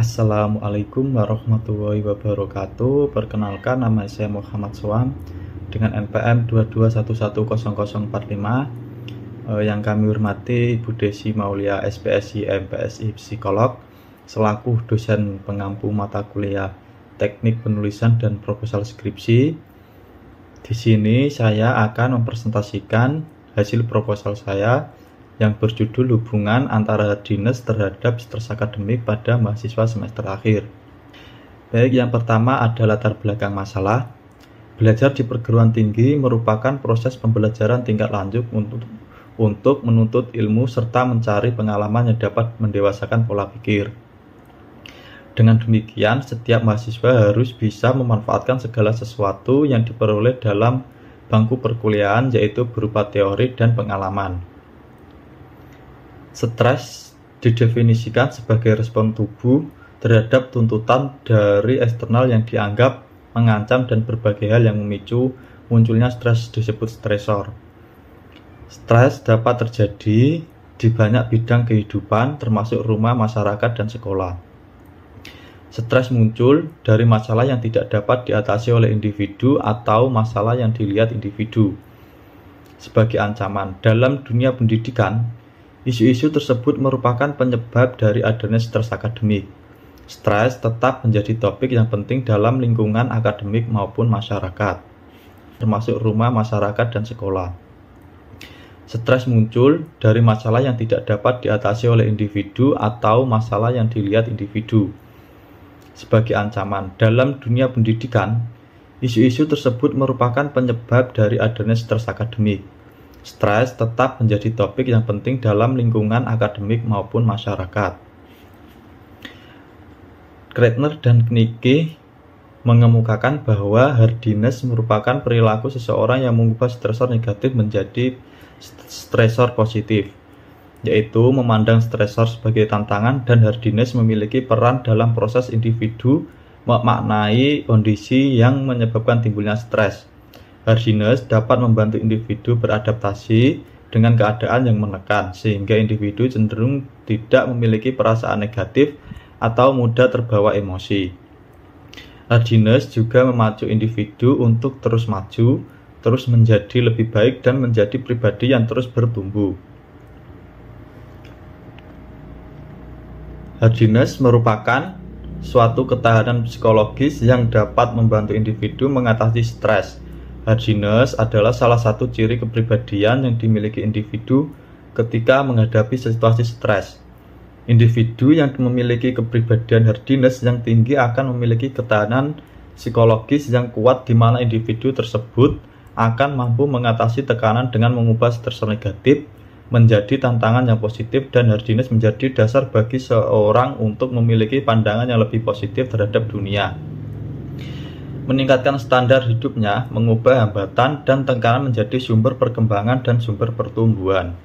Assalamualaikum warahmatullahi wabarakatuh. Perkenalkan, nama saya Muhammad Soam dengan NPM 2211045. Yang kami hormati Ibu Desi Maulia SPSI MPSI Psikolog selaku dosen pengampu mata kuliah Teknik Penulisan dan Proposal Skripsi. Di sini saya akan mempresentasikan hasil proposal saya yang berjudul hubungan antara hardiness terhadap stres akademik pada mahasiswa semester akhir. Baik, yang pertama ada latar belakang masalah. Belajar di perguruan tinggi merupakan proses pembelajaran tingkat lanjut untuk menuntut ilmu serta mencari pengalaman yang dapat mendewasakan pola pikir. Dengan demikian, setiap mahasiswa harus bisa memanfaatkan segala sesuatu yang diperoleh dalam bangku perkuliahan, yaitu berupa teori dan pengalaman. Stres didefinisikan sebagai respon tubuh terhadap tuntutan dari eksternal yang dianggap mengancam dan berbagai hal yang memicu munculnya stres disebut stresor. Stres dapat terjadi di banyak bidang kehidupan termasuk rumah, masyarakat, dan sekolah. Stres muncul dari masalah yang tidak dapat diatasi oleh individu atau masalah yang dilihat individu sebagai ancaman. Dalam dunia pendidikan, isu-isu tersebut merupakan penyebab dari adanya stres akademik. Stres tetap menjadi topik yang penting dalam lingkungan akademik maupun masyarakat, termasuk rumah, masyarakat, dan sekolah. Stres muncul dari masalah yang tidak dapat diatasi oleh individu atau masalah yang dilihat individu sebagai ancaman. Dalam dunia pendidikan, isu-isu tersebut merupakan penyebab dari adanya stres akademik. Stres tetap menjadi topik yang penting dalam lingkungan akademik maupun masyarakat. Kreitner dan Knigge mengemukakan bahwa hardiness merupakan perilaku seseorang yang mengubah stresor negatif menjadi stresor positif, yaitu memandang stresor sebagai tantangan, dan hardiness memiliki peran dalam proses individu memaknai kondisi yang menyebabkan timbulnya stres. Hardiness dapat membantu individu beradaptasi dengan keadaan yang menekan, sehingga individu cenderung tidak memiliki perasaan negatif atau mudah terbawa emosi. Hardiness juga memacu individu untuk terus maju, terus menjadi lebih baik, dan menjadi pribadi yang terus bertumbuh. Hardiness merupakan suatu ketahanan psikologis yang dapat membantu individu mengatasi stres. Hardiness adalah salah satu ciri kepribadian yang dimiliki individu ketika menghadapi situasi stres. Individu yang memiliki kepribadian hardiness yang tinggi akan memiliki ketahanan psikologis yang kuat, di mana individu tersebut akan mampu mengatasi tekanan dengan mengubah stresor negatif menjadi tantangan yang positif, dan hardiness menjadi dasar bagi seorang untuk memiliki pandangan yang lebih positif terhadap dunia, meningkatkan standar hidupnya, mengubah hambatan dan tekanan menjadi sumber perkembangan dan sumber pertumbuhan.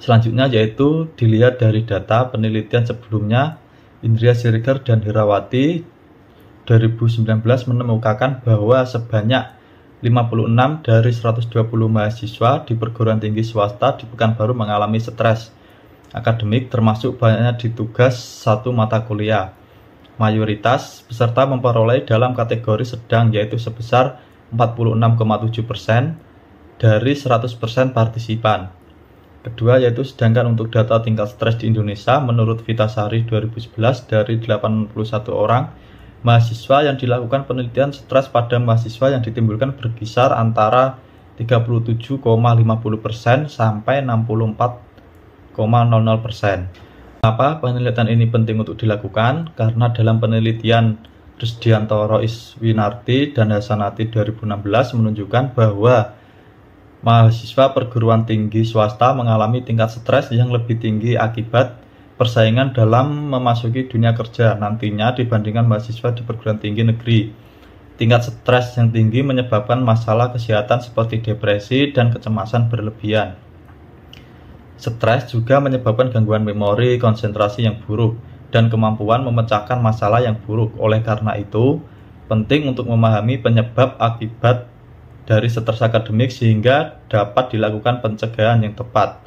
Selanjutnya yaitu dilihat dari data penelitian sebelumnya. Indria Siregar dan Herawati 2019 menemukan bahwa sebanyak 56 dari 120 mahasiswa di perguruan tinggi swasta di Pekanbaru mengalami stres akademik, termasuk banyaknya di tugas satu mata kuliah. Mayoritas peserta memperoleh dalam kategori sedang, yaitu sebesar 46,7% dari 100% partisipan. Kedua yaitu sedangkan untuk data tingkat stres di Indonesia, menurut Vitasari 2011, dari 81 orang mahasiswa yang dilakukan penelitian, stres pada mahasiswa yang ditimbulkan berkisar antara 37,50% sampai 64,00%. Kenapa penelitian ini penting untuk dilakukan? Karena dalam penelitian Risdiantoro Iswinarti dan Hasanati 2016 menunjukkan bahwa mahasiswa perguruan tinggi swasta mengalami tingkat stres yang lebih tinggi akibat persaingan dalam memasuki dunia kerja nantinya dibandingkan mahasiswa di perguruan tinggi negeri. Tingkat stres yang tinggi menyebabkan masalah kesehatan seperti depresi dan kecemasan berlebihan. Stres juga menyebabkan gangguan memori, konsentrasi yang buruk, dan kemampuan memecahkan masalah yang buruk. Oleh karena itu, penting untuk memahami penyebab akibat dari stres akademik sehingga dapat dilakukan pencegahan yang tepat.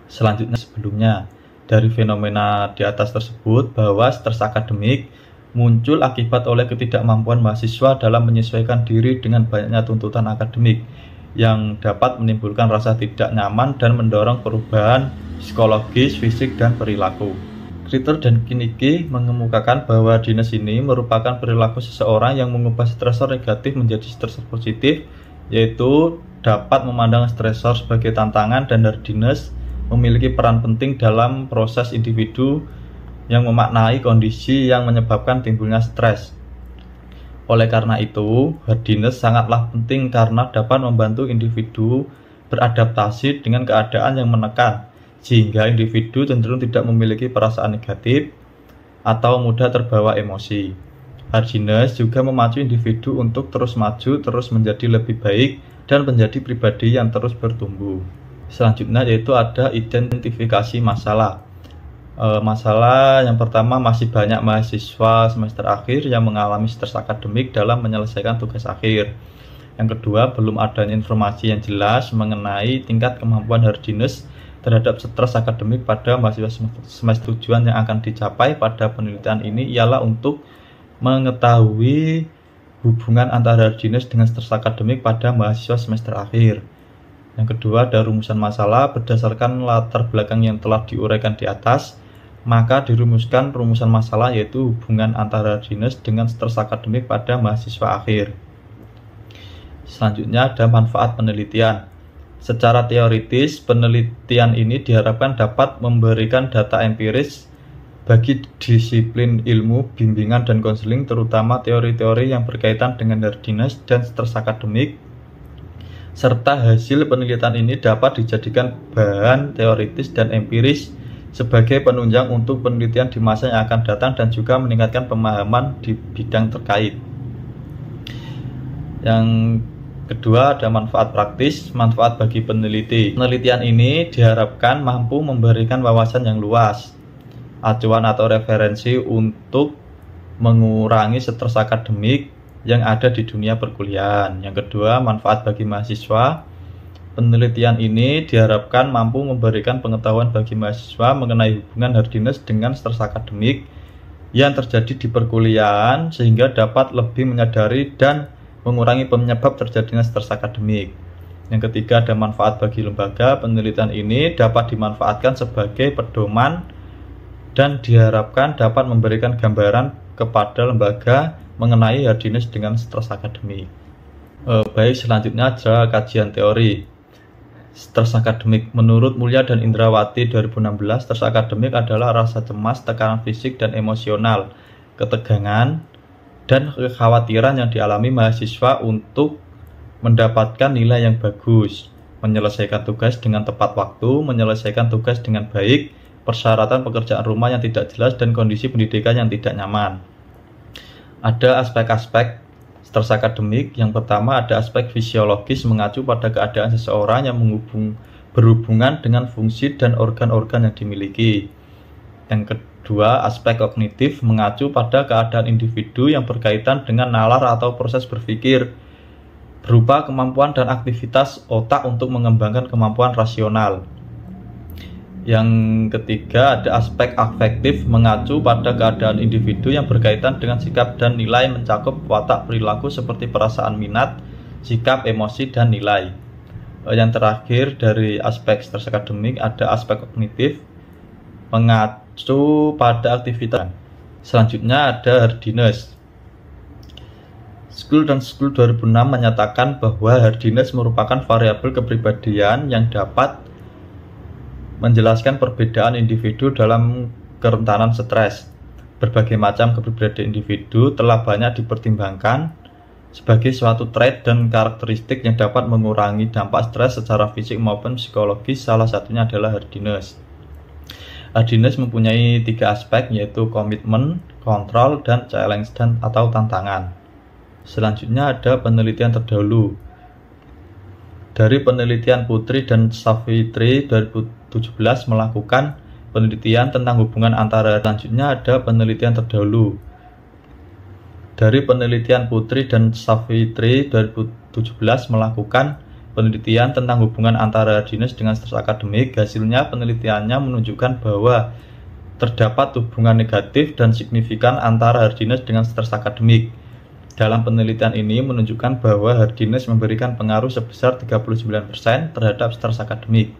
Selanjutnya, sebelumnya Dari fenomena di atas tersebut bahwa stres akademik muncul akibat oleh ketidakmampuan mahasiswa dalam menyesuaikan diri dengan banyaknya tuntutan akademik yang dapat menimbulkan rasa tidak nyaman dan mendorong perubahan psikologis, fisik, dan perilaku. Kritter dan Kinigi mengemukakan bahwa hardiness ini merupakan perilaku seseorang yang mengubah stresor negatif menjadi stresor positif, yaitu dapat memandang stresor sebagai tantangan, dan hardiness memiliki peran penting dalam proses individu yang memaknai kondisi yang menyebabkan timbulnya stres. Oleh karena itu, hardiness sangatlah penting karena dapat membantu individu beradaptasi dengan keadaan yang menekan, sehingga individu cenderung tidak memiliki perasaan negatif atau mudah terbawa emosi. Hardiness juga memacu individu untuk terus maju, terus menjadi lebih baik, dan menjadi pribadi yang terus bertumbuh. Selanjutnya yaitu ada identifikasi masalah. Masalah yang pertama, masih banyak mahasiswa semester akhir yang mengalami stres akademik dalam menyelesaikan tugas akhir. Yang kedua, belum adanya informasi yang jelas mengenai tingkat kemampuan hardiness terhadap stres akademik pada mahasiswa semester. Tujuan yang akan dicapai pada penelitian ini ialah untuk mengetahui hubungan antara hardiness dengan stres akademik pada mahasiswa semester akhir. Yang kedua, ada rumusan masalah. Berdasarkan latar belakang yang telah diuraikan di atas, maka dirumuskan rumusan masalah, yaitu hubungan antara hardiness dengan stres akademik pada mahasiswa akhir. Selanjutnya ada manfaat penelitian. Secara teoritis, penelitian ini diharapkan dapat memberikan data empiris bagi disiplin ilmu, bimbingan, dan konseling, terutama teori-teori yang berkaitan dengan hardiness dan stres akademik, serta hasil penelitian ini dapat dijadikan bahan teoritis dan empiris sebagai penunjang untuk penelitian di masa yang akan datang dan juga meningkatkan pemahaman di bidang terkait. Yang kedua ada manfaat praktis, manfaat bagi peneliti. Penelitian ini diharapkan mampu memberikan wawasan yang luas, acuan atau referensi untuk mengurangi stres akademik yang ada di dunia perkuliahan. Yang kedua, manfaat bagi mahasiswa. Penelitian ini diharapkan mampu memberikan pengetahuan bagi mahasiswa mengenai hubungan hardiness dengan stres akademik yang terjadi di perkuliahan, sehingga dapat lebih menyadari dan mengurangi penyebab terjadinya stres akademik. Yang ketiga, ada manfaat bagi lembaga. Penelitian ini dapat dimanfaatkan sebagai pedoman dan diharapkan dapat memberikan gambaran kepada lembaga mengenai hardiness dengan stres akademik. Baik, selanjutnya ada kajian teori. Stres akademik. Menurut Mulya dan Indrawati 2016, stres akademik adalah rasa cemas, tekanan fisik dan emosional, ketegangan, dan kekhawatiran yang dialami mahasiswa untuk mendapatkan nilai yang bagus, menyelesaikan tugas dengan tepat waktu, menyelesaikan tugas dengan baik, persyaratan pekerjaan rumah yang tidak jelas, dan kondisi pendidikan yang tidak nyaman. Ada aspek-aspek stres akademik. Yang pertama ada aspek fisiologis, mengacu pada keadaan seseorang yang berhubungan dengan fungsi dan organ-organ yang dimiliki. Yang kedua, aspek kognitif, mengacu pada keadaan individu yang berkaitan dengan nalar atau proses berpikir, berupa kemampuan dan aktivitas otak untuk mengembangkan kemampuan rasional. Yang ketiga ada aspek afektif, mengacu pada keadaan individu yang berkaitan dengan sikap dan nilai, mencakup watak perilaku seperti perasaan minat, sikap, emosi, dan nilai. Yang terakhir dari aspek stres akademik ada aspek kognitif, mengacu pada aktivitas. Selanjutnya ada hardiness. School dan School 2006 menyatakan bahwa hardiness merupakan variabel kepribadian yang dapat menjelaskan perbedaan individu dalam kerentanan stres. Berbagai macam kepribadian individu telah banyak dipertimbangkan sebagai suatu trait dan karakteristik yang dapat mengurangi dampak stres secara fisik maupun psikologis. Salah satunya adalah hardiness. Hardiness mempunyai 3 aspek, yaitu komitmen, kontrol, dan challenge atau tantangan. Selanjutnya ada penelitian terdahulu. Dari penelitian Putri dan Savitri 2017 melakukan penelitian tentang hubungan antara. Selanjutnya ada penelitian terdahulu. Dari penelitian Putri dan Savitri 2017 melakukan penelitian tentang hubungan antara hardiness dengan stres akademik. Hasilnya penelitiannya menunjukkan bahwa terdapat hubungan negatif dan signifikan antara hardiness dengan stres akademik. Dalam penelitian ini menunjukkan bahwa hardiness memberikan pengaruh sebesar 39% terhadap stres akademik.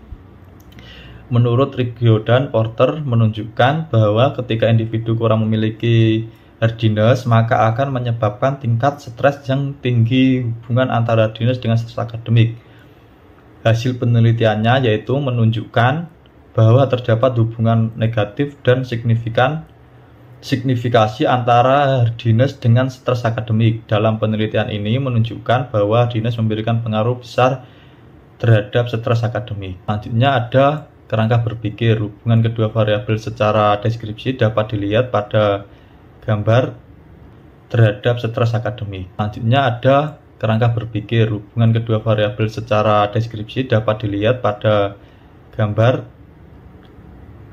Menurut Riggio dan Porter menunjukkan bahwa ketika individu kurang memiliki hardiness, maka akan menyebabkan tingkat stres yang tinggi hubungan antara hardiness dengan stres akademik. Hasil penelitiannya yaitu menunjukkan bahwa terdapat hubungan negatif dan signifikasi antara hardiness dengan stres akademik. Dalam penelitian ini menunjukkan bahwa hardiness memberikan pengaruh besar terhadap stres akademik. Selanjutnya ada kerangka berpikir. Hubungan kedua variabel secara deskripsi dapat dilihat pada gambar terhadap stres akademik. Selanjutnya ada kerangka berpikir. Hubungan kedua variabel secara deskripsi dapat dilihat pada gambar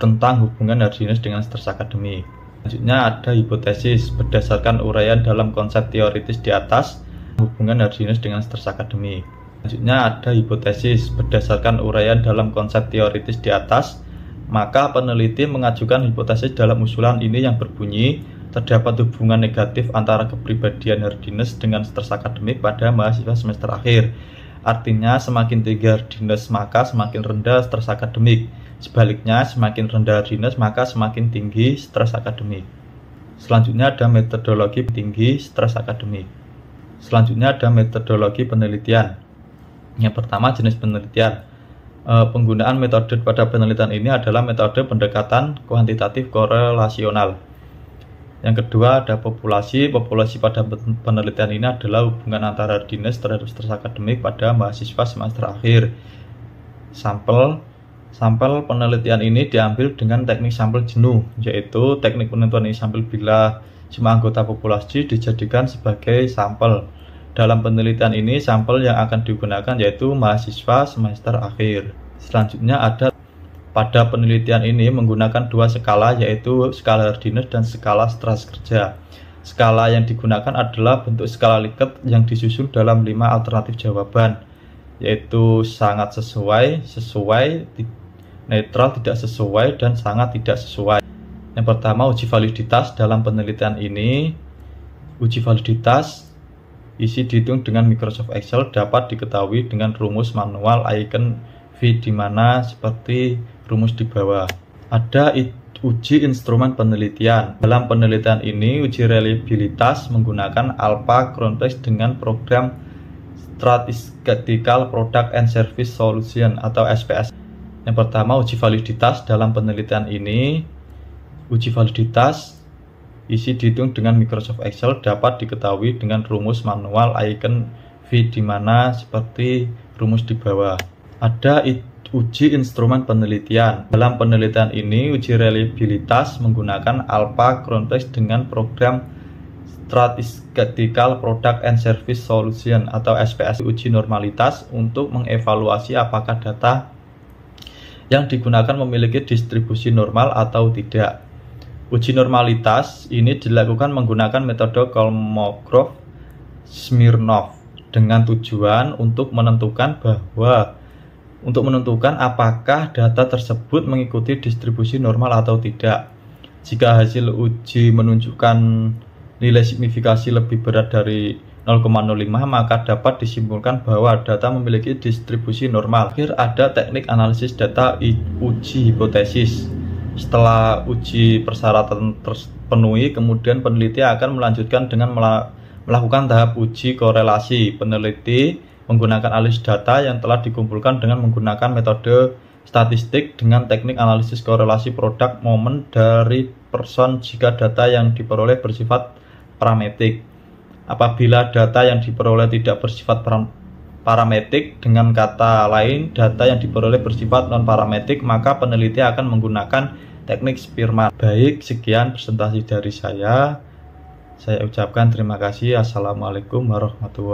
tentang hubungan hardiness dengan stres akademik. Selanjutnya ada hipotesis. Berdasarkan uraian dalam konsep teoritis di atas, hubungan hardiness dengan stres akademik. Selanjutnya ada hipotesis. Berdasarkan uraian dalam konsep teoritis di atas, maka peneliti mengajukan hipotesis dalam usulan ini yang berbunyi terdapat hubungan negatif antara kepribadian hardiness dengan stres akademik pada mahasiswa semester akhir. Artinya semakin tinggi hardiness maka semakin rendah stres akademik. Sebaliknya, semakin rendah hardiness maka semakin tinggi stres akademik. Selanjutnya ada metodologi tinggi stres akademik. Selanjutnya ada metodologi penelitian. Yang pertama, jenis penelitian. Penggunaan metode pada penelitian ini adalah metode pendekatan kuantitatif korelasional. Yang kedua ada populasi. Populasi pada penelitian ini adalah hubungan antara hardiness terhadap stres akademik pada mahasiswa semester akhir. Sampel penelitian ini diambil dengan teknik sampel jenuh, yaitu teknik penentuan sampel bila semua anggota populasi dijadikan sebagai sampel. Dalam penelitian ini, sampel yang akan digunakan yaitu mahasiswa semester akhir. Selanjutnya ada pada penelitian ini menggunakan dua skala, yaitu skala hardiness dan skala stres kerja. Skala yang digunakan adalah bentuk skala Likert yang disusun dalam 5 alternatif jawaban, yaitu sangat sesuai, sesuai, netral, tidak sesuai, dan sangat tidak sesuai. Yang pertama, uji validitas. Dalam penelitian ini, uji validitas isi dihitung dengan Microsoft Excel dapat diketahui dengan rumus manual icon V di mana seperti rumus di bawah. Ada uji instrumen penelitian. Dalam penelitian ini, uji reliabilitas menggunakan Alpha Context dengan program Statistical Product and Service Solution atau SPS. Yang pertama, uji validitas. Dalam penelitian ini, uji validitas isi dihitung dengan Microsoft Excel dapat diketahui dengan rumus manual icon V di mana seperti rumus di bawah. Ada uji instrumen penelitian. Dalam penelitian ini, uji reliabilitas menggunakan Alpha Context dengan program Statistical Product and Service Solution atau SPS. Uji normalitas untuk mengevaluasi apakah data yang digunakan memiliki distribusi normal atau tidak. Uji normalitas ini dilakukan menggunakan metode Kolmogorov-Smirnov dengan tujuan untuk menentukan apakah data tersebut mengikuti distribusi normal atau tidak. Jika hasil uji menunjukkan nilai signifikasi lebih berat dari 0,05, maka dapat disimpulkan bahwa data memiliki distribusi normal. Akhir ada teknik analisis data uji hipotesis. Setelah uji persyaratan terpenuhi, kemudian peneliti akan melanjutkan dengan melakukan tahap uji korelasi. Peneliti menggunakan analisis data yang telah dikumpulkan dengan menggunakan metode statistik dengan teknik analisis korelasi produk momen dari person jika data yang diperoleh bersifat parametrik. Apabila data yang diperoleh tidak bersifat parametrik, dengan kata lain data yang diperoleh bersifat non-parametrik, maka peneliti akan menggunakan teknik Spearman. Baik, sekian presentasi dari saya ucapkan terima kasih. Assalamualaikum warahmatullahi wabarakatuh.